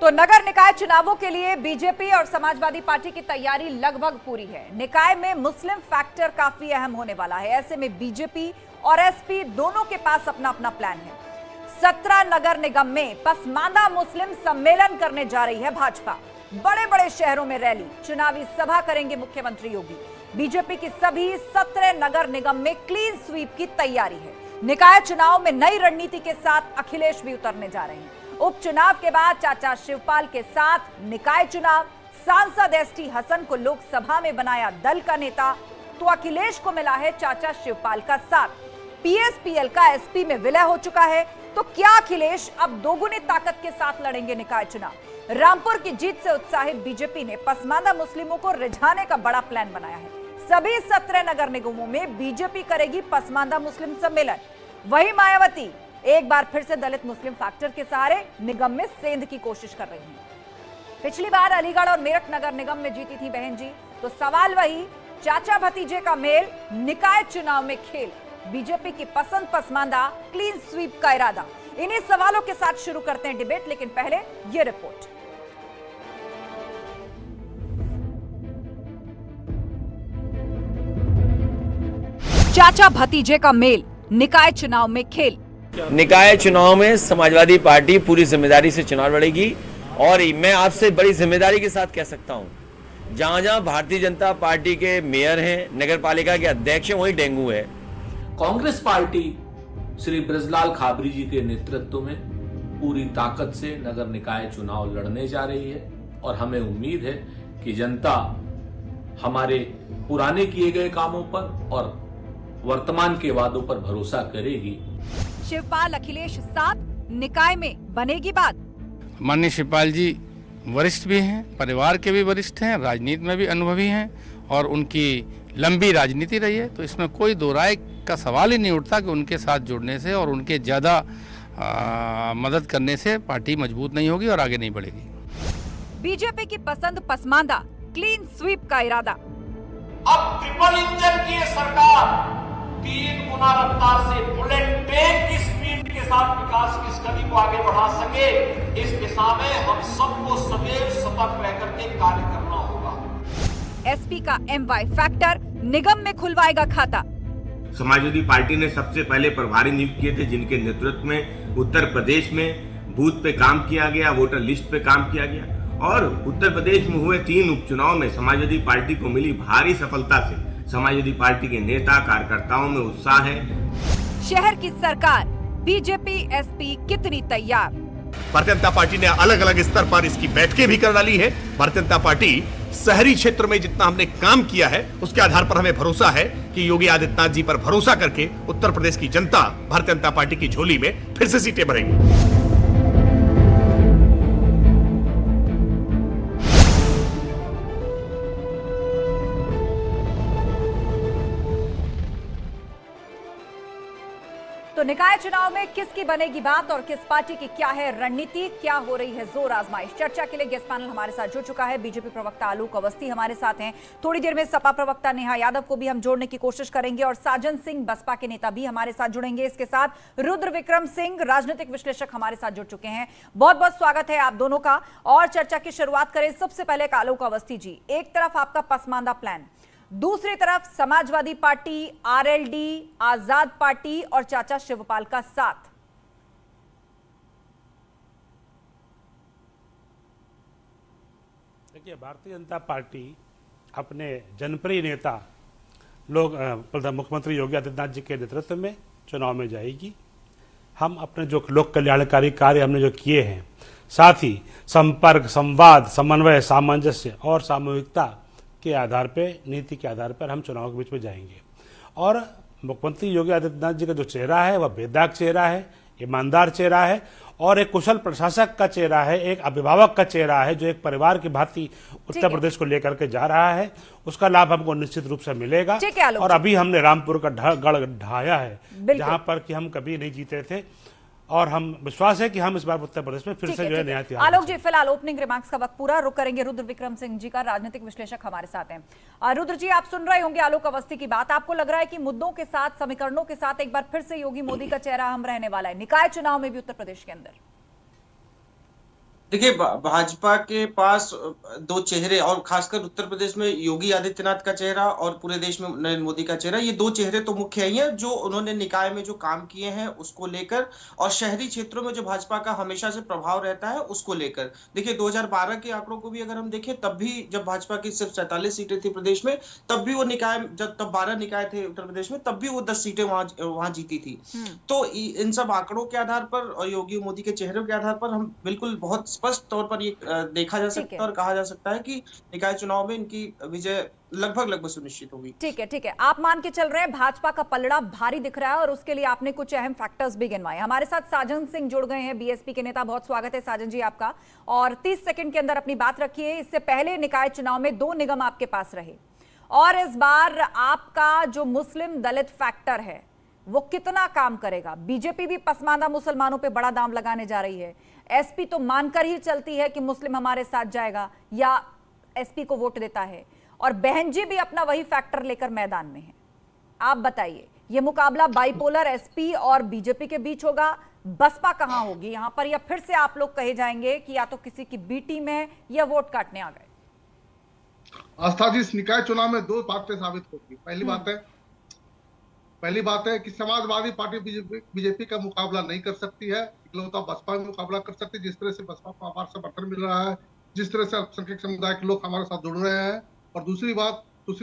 तो नगर निकाय चुनावों के लिए बीजेपी और समाजवादी पार्टी की तैयारी लगभग पूरी है। निकाय में मुस्लिम फैक्टर काफी अहम होने वाला है। ऐसे में बीजेपी और एसपी दोनों के पास अपना अपना प्लान है। 17 नगर निगम में पसमानदा मुस्लिम सम्मेलन करने जा रही है भाजपा। बड़े बड़े शहरों में रैली, चुनावी सभा करेंगे मुख्यमंत्री योगी। बीजेपी की सभी 17 नगर निगम में क्लीन स्वीप की तैयारी है। निकाय चुनाव में नई रणनीति के साथ अखिलेश भी उतरने जा रहे हैं। उपचुनाव के बाद चाचा शिवपाल के साथ निकाय चुनाव, सांसद एसटी हसन को लोकसभा में बनाया दल का नेता, तो अखिलेश को मिला है चाचा शिवपाल का साथ। पीएसपीएल का एसपी में विलय हो चुका है, तो क्या अखिलेश अब दोगुनी ताकत के साथ लड़ेंगे निकाय चुनाव? रामपुर की जीत से उत्साहित बीजेपी ने पसमानदा मुस्लिमों को रिझाने का बड़ा प्लान बनाया है। सभी 17 नगर निगमों में बीजेपी करेगी पसमानदा मुस्लिम सम्मेलन। वही मायावती एक बार फिर से दलित मुस्लिम फैक्टर के सहारे निगम में सेंध की कोशिश कर रही हैं। पिछली बार अलीगढ़ और मेरठ नगर निगम में जीती थी बहन जी, तो सवाल वही, चाचा भतीजे का मेल, निकाय चुनाव में खेल, बीजेपी की पसंद पसमानदा, क्लीन स्वीप का इरादा। इन्हीं सवालों के साथ शुरू करते हैं डिबेट, लेकिन पहले ये रिपोर्ट। चाचा भतीजे का मेल, निकाय चुनाव में खेल। निकाय चुनाव में समाजवादी पार्टी पूरी जिम्मेदारी से चुनाव लड़ेगी और मैं आपसे बड़ी जिम्मेदारी के साथ कह सकता हूं, जहां जहां भारतीय जनता पार्टी के मेयर हैं, नगर पालिका के अध्यक्ष हैं, वहीं डेंगू है। कांग्रेस पार्टी श्री बृजलाल खाबरी जी के नेतृत्व में पूरी ताकत से नगर निकाय चुनाव लड़ने जा रही है और हमें उम्मीद है कि जनता हमारे पुराने किए गए कामों पर और वर्तमान के वादों पर भरोसा करेगी। शिवपाल अखिलेश साथ निकाय में बनेगी बात। माननीय शिवपाल जी वरिष्ठ भी हैं, परिवार के भी वरिष्ठ हैं, राजनीति में भी अनुभवी हैं और उनकी लंबी राजनीति रही है, तो इसमें कोई दो राय का सवाल ही नहीं उठता कि उनके साथ जुड़ने से और उनके ज्यादा मदद करने से पार्टी मजबूत नहीं होगी और आगे नहीं बढ़ेगी। बीजेपी की पसंद पसमानदा, क्लीन स्वीप का इरादा। अब ट्रिपल इंजन की सरकार 3 गुना रफ्तार से बुलेट ट्रेन की स्पीड के साथ विकास की इस गति को आगे बढ़ा सके, इस दिशा में हम सबको सदैव सतर्क रह करके कार्य करना होगा। एसपी का एमवाई फैक्टर निगम में खुलवाएगा खाता। समाजवादी पार्टी ने सबसे पहले प्रभारी नियुक्त किए थे, जिनके नेतृत्व में उत्तर प्रदेश में बूथ पे काम किया गया, वोटर लिस्ट पे काम किया गया और उत्तर प्रदेश में हुए 3 उपचुनाव में समाजवादी पार्टी को मिली भारी सफलता से समाजवादी पार्टी के नेता कार्यकर्ताओं में उत्साह है। शहर की सरकार, बीजेपी एसपी कितनी तैयार? भारतीय जनता पार्टी ने अलग अलग स्तर पर इसकी बैठकें भी कर डाली है। भारतीय जनता पार्टी शहरी क्षेत्र में जितना हमने काम किया है उसके आधार पर हमें भरोसा है कि योगी आदित्यनाथ जी पर भरोसा करके उत्तर प्रदेश की जनता भारतीय जनता पार्टी की झोली में फिर से सीटें भरेगी। तो निकाय चुनाव में किसकी बनेगी बात और किस पार्टी की क्या है रणनीति, क्या हो रही है जोर आजमाइश? चर्चा के लिए गेस्ट पैनल हमारे साथ जुड़ चुका है। बीजेपी प्रवक्ता आलोक अवस्थी हमारे साथ हैं। थोड़ी देर में सपा प्रवक्ता नेहा यादव को भी हम जोड़ने की कोशिश करेंगे और साजन सिंह बसपा के नेता भी हमारे साथ जुड़ेंगे। इसके साथ रुद्र विक्रम सिंह राजनीतिक विश्लेषक हमारे साथ जुड़ चुके हैं। बहुत बहुत स्वागत है आप दोनों का। और चर्चा की शुरुआत करें सबसे पहले आलोक अवस्थी जी। एक तरफ आपका पसमानदा प्लान, दूसरी तरफ समाजवादी पार्टी, आरएलडी, आजाद पार्टी और चाचा शिवपाल का साथ। देखिए, भारतीय जनता पार्टी अपने जनप्रिय नेता मुख्यमंत्री योगी आदित्यनाथ जी के नेतृत्व में चुनाव में जाएगी। हम अपने जो लोक कल्याणकारी कार्य हमने जो किए हैं, साथ ही संपर्क, संवाद, समन्वय, सामंजस्य और सामूहिकता के आधार पे, नीति के आधार पर हम चुनाव के बीच में जाएंगे। और मुख्यमंत्री योगी आदित्यनाथ जी का जो चेहरा है वह बेदाग चेहरा है, ईमानदार चेहरा है और एक कुशल प्रशासक का चेहरा है, एक अभिभावक का चेहरा है जो एक परिवार की भांति उत्तर प्रदेश को लेकर के जा रहा है। उसका लाभ हमको निश्चित रूप से मिलेगा। और अभी हमने रामपुर का गढ़ ढाया है, जहां पर कि हम कभी नहीं जीते थे और हम विश्वास है कि हम इस बार उत्तर प्रदेश में फिर से जो है नया इतिहास। आलोक जी, फिलहाल ओपनिंग रिमार्क्स का वक्त पूरा, रुक करेंगे रुद्र विक्रम सिंह जी का, राजनीतिक विश्लेषक हमारे साथ हैं। रुद्र जी, आप सुन रहे होंगे आलोक अवस्थी की बात। आपको लग रहा है कि मुद्दों के साथ, समीकरणों के साथ एक बार फिर से योगी मोदी का चेहरा हम रहने वाला है निकाय चुनाव में भी उत्तर प्रदेश के अंदर? देखिए, भाजपा के पास दो चेहरे, और खासकर उत्तर प्रदेश में योगी आदित्यनाथ का चेहरा और पूरे देश में नरेंद्र मोदी का चेहरा, ये दो चेहरे तो मुख्य ही हैं जो उन्होंने निकाय में जो काम किए हैं उसको लेकर, और शहरी क्षेत्रों में जो भाजपा का हमेशा से प्रभाव रहता है उसको लेकर। देखिए, 2012 के आंकड़ों को भी अगर हम देखें, तब भी जब भाजपा की सिर्फ 47 सीटें थी प्रदेश में, तब भी वो निकाय, जब तब 12 निकाय थे उत्तर प्रदेश में, तब भी वो 10 सीटें वहां जीती थी। तो इन सब आंकड़ों के आधार पर और योगी मोदी के चेहरों के आधार पर हम बिल्कुल बहुत स्पष्ट तौर पर ये देखा जा सकता है और कहा जा सकता है कि निकाय चुनाव में इनकी विजय लगभग सुनिश्चित होगी। ठीक है, आप मान के चल रहे हैं भाजपा का पलड़ा भारी दिख रहा है, और उसके लिए आपने कुछ अहम फैक्टर्स भी गिनवाए। हमारे साथ साजन सिंह जुड़ गए हैं, बीएसपी के नेता। बहुत स्वागत है साजन जी आपका, और 30 सेकंड के अंदर अपनी बात रखिए। इससे पहले निकाय चुनाव में 2 निगम आपके पास रहे, और इस बार आपका जो मुस्लिम दलित फैक्टर है वो कितना काम करेगा? बीजेपी भी पसमानदा मुसलमानों पे बड़ा दाम लगाने जा रही है, एसपी तो मानकर ही चलती है कि मुस्लिम हमारे साथ जाएगा या एसपी को वोट देता है, और बहन जी भी अपना वही फैक्टर लेकर मैदान में है। आप बताइए, ये मुकाबला बाइपोलर एसपी और बीजेपी के बीच होगा, बसपा कहां होगी यहां पर, या फिर से आप लोग कहे जाएंगे कि या तो किसी की बी टीम है या वोट काटने आ गए? आस्था जी, इस निकाय चुनाव में 2 बातें साबित होगी। पहली बात है कि समाजवादी पार्टी बीजेपी का मुकाबला नहीं कर सकती है, इकलौता बसपा में मुकाबला कर सकती है। जिस तरह से बसपा को हमारा समर्थन मिल रहा है, जिस तरह से अल्पसंख्यक समुदाय के लोग हमारे साथ जुड़ रहे हैं। और दूसरी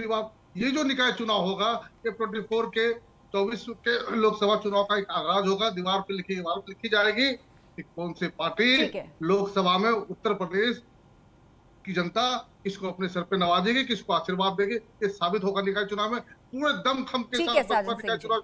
बात ये जो निकाय चुनाव होगा, ये 24 के 24 के लोकसभा चुनाव का एक आगाज होगा। दीवार पर लिखी जाएगी कि कौन सी पार्टी लोकसभा में उत्तर प्रदेश की जनता किसको अपने सर पे नवाजेगी, किसको आशीर्वाद देगी, ये साबित होगा निकाय चुनाव में। पूरे दम खम के साथ बसपा निकाय चुनाव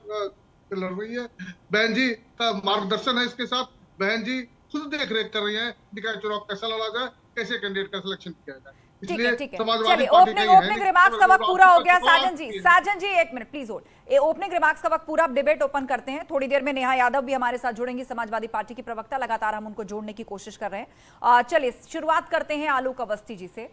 लड़ रही है। बहन जी का मार्गदर्शन है इसके साथ। बहन जी खुद देख रेख कर रही है निकाय चुनाव कैसा लड़ा जाए, कैसे कैंडिडेट का सिलेक्शन किया जाए। ठीक है। चलिए, ओपनिंग रिमार्क्स का वक्त पूरा हो गया। साजन जी 1 minute please hold. Opening remarks का वक्त पूरा, डिबेट ओपन करते हैं। थोड़ी देर में नेहा यादव भी हमारे साथ जुड़ेंगी, समाजवादी पार्टी की प्रवक्ता। लगातार हम उनको जोड़ने की कोशिश कर रहे हैं। चलिए शुरुआत करते हैं आलोक अवस्थी जी से।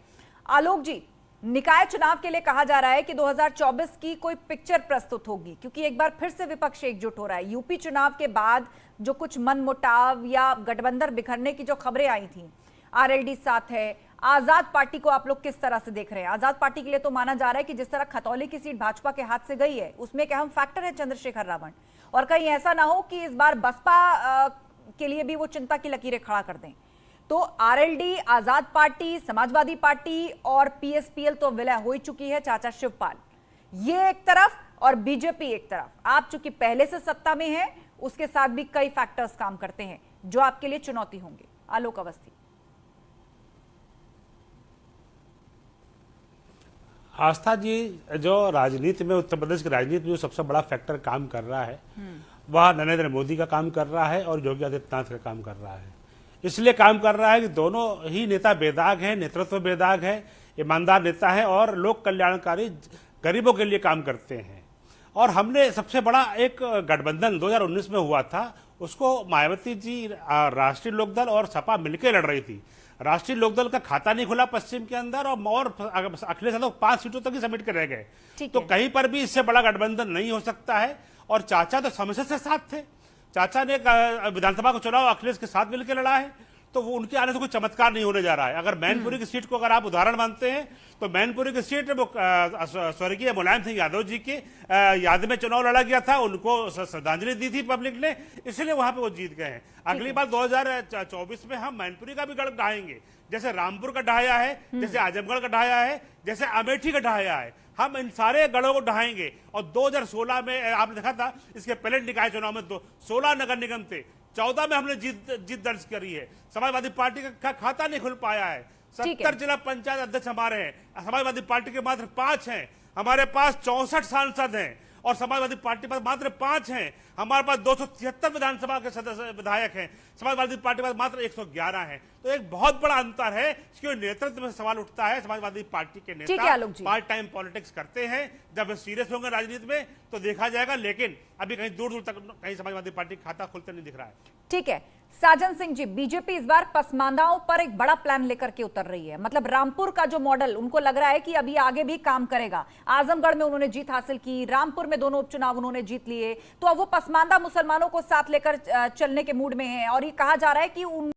आलोक जी, निकाय चुनाव के लिए कहा जा रहा है कि 2024 की कोई पिक्चर प्रस्तुत होगी, क्योंकि एक बार फिर से विपक्ष एकजुट हो रहा है। यूपी चुनाव के बाद जो कुछ मनमुटाव या गठबंधन बिखरने की जो खबरें आई थी, आरएलडी साथ है, आजाद पार्टी को आप लोग किस तरह से देख रहे हैं? आजाद पार्टी के लिए तो माना जा रहा है कि जिस तरह खतौली की सीट भाजपा के हाथ से गई है, उसमें एक अहम फैक्टर है चंद्रशेखर रावण, और कहीं ऐसा ना हो कि इस बार बसपा के लिए भी वो चिंता की लकीरें खड़ा कर दें। तो आरएलडी, आजाद पार्टी, समाजवादी पार्टी और पीएसपीएल तो विलय हो ही चुकी है, चाचा शिवपाल, ये एक तरफ, और बीजेपी एक तरफ। आप चूंकि पहले से सत्ता में हैं, उसके साथ भी कई फैक्टर्स काम करते हैं जो आपके लिए चुनौती होंगे। आलोक अवस्थी। आस्था जी, जो राजनीति में, उत्तर प्रदेश की राजनीति में जो सबसे बड़ा फैक्टर काम कर रहा है वह नरेंद्र मोदी का काम कर रहा है और योगी आदित्यनाथ का काम कर रहा है। इसलिए काम कर रहा है कि दोनों ही नेता बेदाग हैं, नेतृत्व बेदाग है, ईमानदार नेता है और लोक कल्याणकारी गरीबों के लिए काम करते हैं। और हमने सबसे बड़ा एक गठबंधन 2019 में हुआ था, उसको मायावती जी, राष्ट्रीय लोकदल और सपा मिलकर लड़ रही थी। राष्ट्रीय लोकदल का खाता नहीं खुला पश्चिम के अंदर, और अखिलेश यादव 5 सीटों तक ही समेट कर रह गए। तो कहीं पर भी इससे बड़ा गठबंधन नहीं हो सकता है। और चाचा तो हमेशा से साथ थे। चाचा ने विधानसभा का चुनाव अखिलेश के साथ मिलकर लड़ा है, तो वो उनके आने से कोई चमत्कार नहीं होने जा रहा है। अगर मैनपुरी की सीट को अगर आप उदाहरण मानते हैं, तो मैनपुरी की सीट वो स्वर्गीय मुलायम सिंह यादव जी की याद में चुनाव लड़ा गया था, उनको श्रद्धांजलि दी थी पब्लिक ने, इसलिए वहां पे वो जीत गए हैं। अगली बार 2024 में हम मैनपुरी का भी गढ़ ढाएंगे, जैसे रामपुर का ढाया है, जैसे आजमगढ़ का ढाया है, जैसे अमेठी का ढाया है। हम इन सारे गढ़ों को ढाएंगे। और 2016 में आपने देखा था, इसके पहले निकाय चुनाव में 16 नगर निगम थे, 14 में हमने जीत दर्ज करी है। समाजवादी पार्टी का खाता नहीं खुल पाया है। 70 जिला पंचायत अध्यक्ष हमारे हैं, समाजवादी पार्टी के मात्र 5 हैं। हमारे पास 64 सांसद हैं और समाजवादी पार्टी पर मात्र 5 हैं। हमारे पास 273 विधानसभा के सदस्य विधायक हैं, समाजवादी पार्टी पर मात्र 111 हैं। तो एक बहुत बड़ा अंतर है। इसके नेतृत्व में सवाल उठता है, समाजवादी पार्टी के नेता पार्ट टाइम पॉलिटिक्स करते हैं। जब सीरियस होंगे राजनीति में तो देखा जाएगा, लेकिन अभी कहीं दूर दूर तक कहीं समाजवादी पार्टी खाता खुलते नहीं दिख रहा है। ठीक है साजन सिंह जी, बीजेपी इस बार पसमांदाओं पर एक बड़ा प्लान लेकर के उतर रही है। मतलब रामपुर का जो मॉडल उनको लग रहा है कि अभी आगे भी काम करेगा। आजमगढ़ में उन्होंने जीत हासिल की, रामपुर में दोनों उपचुनाव उन्होंने जीत लिए, तो अब वो पसमांदा मुसलमानों को साथ लेकर चलने के मूड में हैं। और ये कहा जा रहा है कि